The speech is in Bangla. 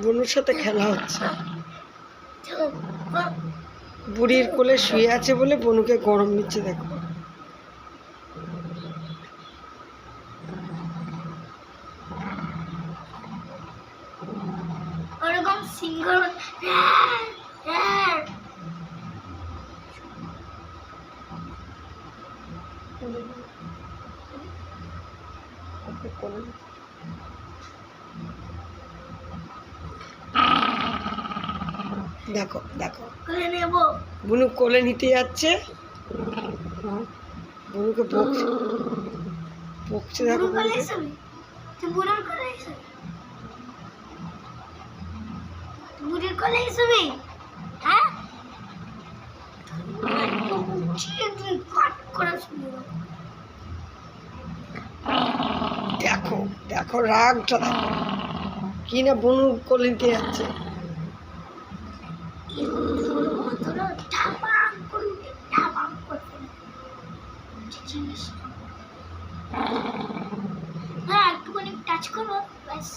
বনুর সাথে খেলা হচ্ছে। বুড়ির কোলে শুয়ে আছে বলে বনুকে গরম নিচ্ছে দেখো। ওরকম সিংহ দেখো দেখো কোলে নেব। বুনু কোলে নিতে যাচ্ছে, বুনুকে বকছে দেখো। বুড়োর কোলে শুবি? তুই বুড়োর কোলে শুবি? বুড়ির কোলে শুবি? হ্যাঁ? তুই কাট করে শুবি। দেখো দেখো রাগটা দেখো, কি না বনু কোলে নিতে যাচ্ছে। হ্যাঁ একটুখানি টাচ করবো ব্যাস।